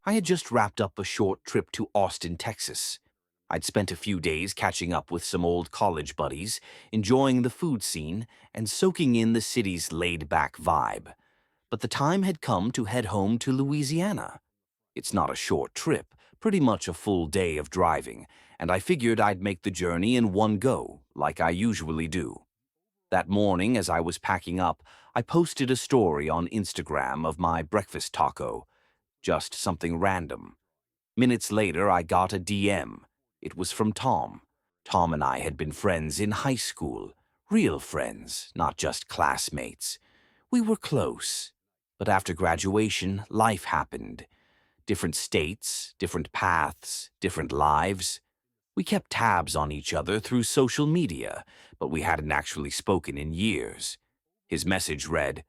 I had just wrapped up a short trip to Austin, Texas. I'd spent a few days catching up with some old college buddies, enjoying the food scene, and soaking in the city's laid-back vibe. But the time had come to head home to Louisiana. It's not a short trip, pretty much a full day of driving, and I figured I'd make the journey in one go, like I usually do. That morning, as I was packing up, I posted a story on Instagram of my breakfast taco. Just something random. Minutes later, I got a DM. It was from Tom. Tom and I had been friends in high school. Real friends, not just classmates. We were close. But after graduation, life happened. Different states, different paths, different lives. We kept tabs on each other through social media, but we hadn't actually spoken in years. His message read,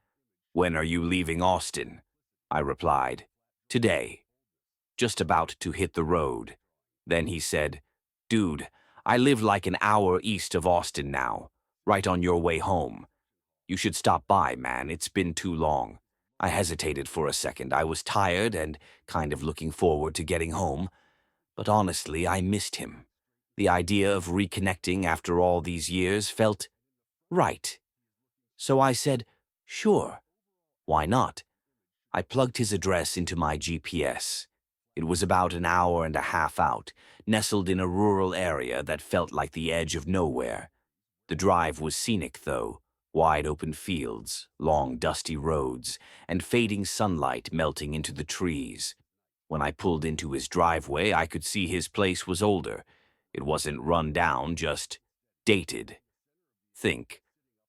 "When are you leaving Austin?" I replied, "Today. Just about to hit the road." Then he said, "Dude, I live like an hour east of Austin now, right on your way home. You should stop by, man. It's been too long." I hesitated for a second. I was tired and kind of looking forward to getting home, but honestly, I missed him. The idea of reconnecting after all these years felt right. So I said, "Sure, why not?" I plugged his address into my GPS. It was about an hour and a half out, nestled in a rural area that felt like the edge of nowhere. The drive was scenic, though. Wide open fields, long dusty roads, and fading sunlight melting into the trees. When I pulled into his driveway, I could see his place was older. It wasn't run down, just dated. Think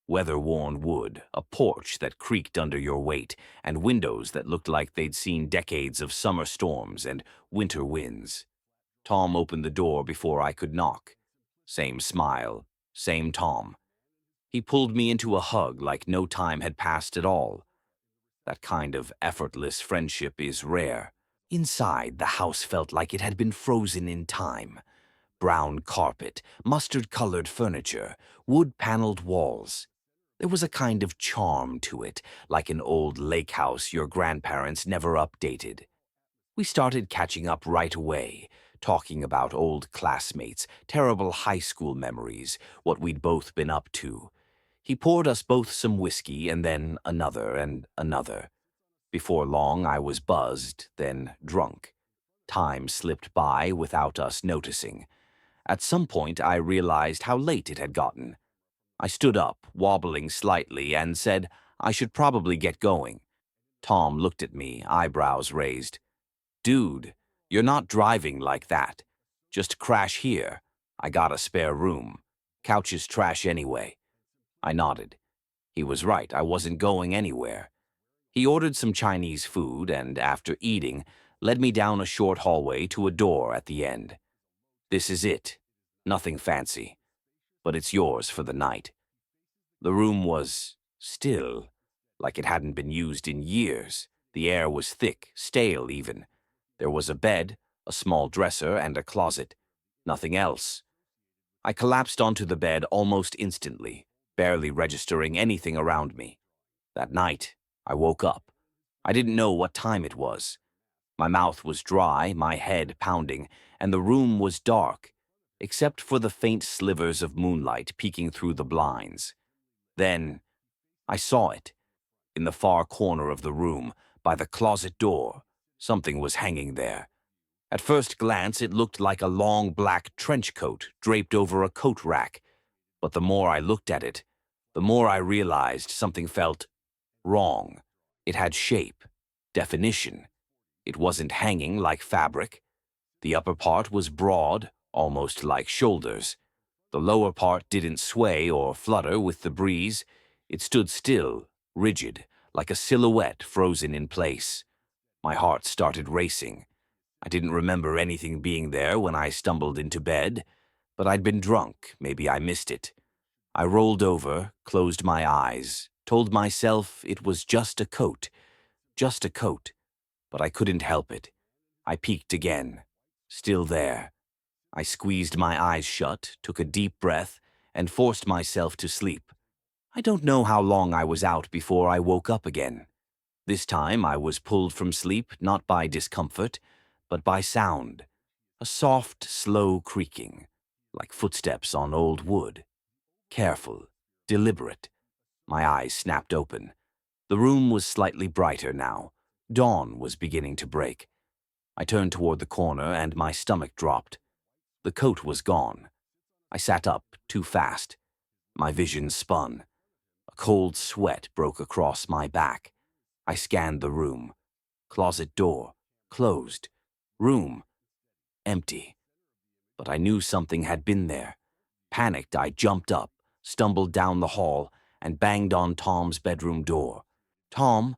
weather-worn wood, a porch that creaked under your weight, and windows that looked like they'd seen decades of summer storms and winter winds. Tom opened the door before I could knock. Same smile, same Tom. He pulled me into a hug like no time had passed at all. That kind of effortless friendship is rare. Inside, the house felt like it had been frozen in time. Brown carpet, mustard-colored furniture, wood-paneled walls. There was a kind of charm to it, like an old lake house your grandparents never updated. We started catching up right away, talking about old classmates, terrible high school memories, what we'd both been up to. He poured us both some whiskey and then another and another. Before long, I was buzzed, then drunk. Time slipped by without us noticing. At some point, I realized how late it had gotten. I stood up, wobbling slightly, and said I should probably get going. Tom looked at me, eyebrows raised. "Dude, you're not driving like that. Just crash here. I got a spare room. Couch is trash anyway." I nodded. He was right, I wasn't going anywhere. He ordered some Chinese food and, after eating, led me down a short hallway to a door at the end. "This is it. Nothing fancy. But it's yours for the night." The room was still, like it hadn't been used in years. The air was thick, stale even. There was a bed, a small dresser, and a closet. Nothing else. I collapsed onto the bed almost instantly, barely registering anything around me. That night, I woke up. I didn't know what time it was. My mouth was dry, my head pounding, and the room was dark, except for the faint slivers of moonlight peeking through the blinds. Then, I saw it. In the far corner of the room, by the closet door, something was hanging there. At first glance, it looked like a long black trench coat draped over a coat rack, but the more I looked at it, the more I realized something felt wrong. It had shape, definition. It wasn't hanging like fabric. The upper part was broad, almost like shoulders. The lower part didn't sway or flutter with the breeze. It stood still, rigid, like a silhouette frozen in place. My heart started racing. I didn't remember anything being there when I stumbled into bed, but I'd been drunk, maybe I missed it. I rolled over, closed my eyes, told myself it was just a coat, but I couldn't help it. I peeked again. Still there. I squeezed my eyes shut, took a deep breath, and forced myself to sleep. I don't know how long I was out before I woke up again. This time I was pulled from sleep not by discomfort, but by sound, a soft, slow creaking, like footsteps on old wood. Careful, deliberate. My eyes snapped open. The room was slightly brighter now. Dawn was beginning to break. I turned toward the corner and my stomach dropped. The coat was gone. I sat up too fast. My vision spun. A cold sweat broke across my back. I scanned the room. Closet door, closed. Room, empty. But I knew something had been there. Panicked, I jumped up, stumbled down the hall, and banged on Tom's bedroom door. Tom?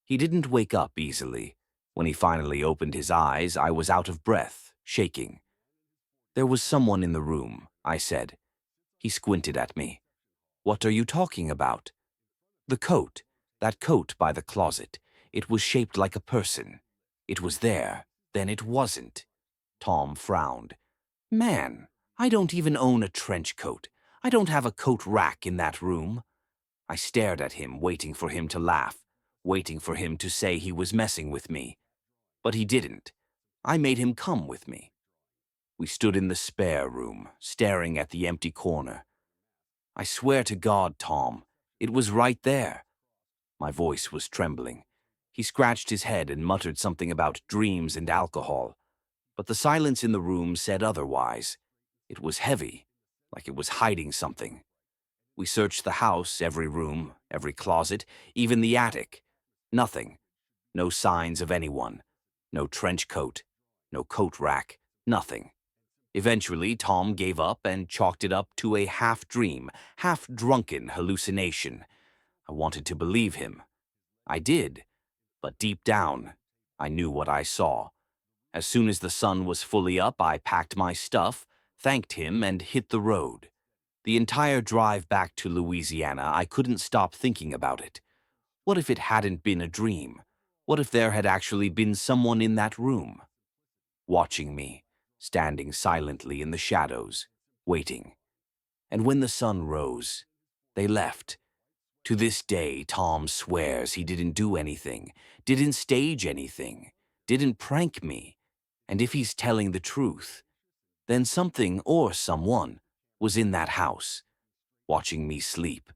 He didn't wake up easily. When he finally opened his eyes, I was out of breath, shaking. There was someone in the room, I said. He squinted at me. What are you talking about? The coat. That coat by the closet. It was shaped like a person. It was there, then it wasn't. Tom frowned. Man, I don't even own a trench coat. I don't have a coat rack in that room. I stared at him, waiting for him to laugh, waiting for him to say he was messing with me. But he didn't. I made him come with me. We stood in the spare room, staring at the empty corner. I swear to God, Tom, it was right there. My voice was trembling. He scratched his head and muttered something about dreams and alcohol. But the silence in the room said otherwise. It was heavy, like it was hiding something. We searched the house, every room, every closet, even the attic. Nothing. No signs of anyone. No trench coat. No coat rack. Nothing. Eventually, Tom gave up and chalked it up to a half-dream, half-drunken hallucination. I wanted to believe him. I did, but deep down, I knew what I saw. As soon as the sun was fully up, I packed my stuff, thanked him, and hit the road. The entire drive back to Louisiana, I couldn't stop thinking about it. What if it hadn't been a dream? What if there had actually been someone in that room? Watching me, standing silently in the shadows, waiting. And when the sun rose, they left. To this day, Tom swears he didn't do anything, didn't stage anything, didn't prank me. And if he's telling the truth, then something or someone was in that house, watching me sleep.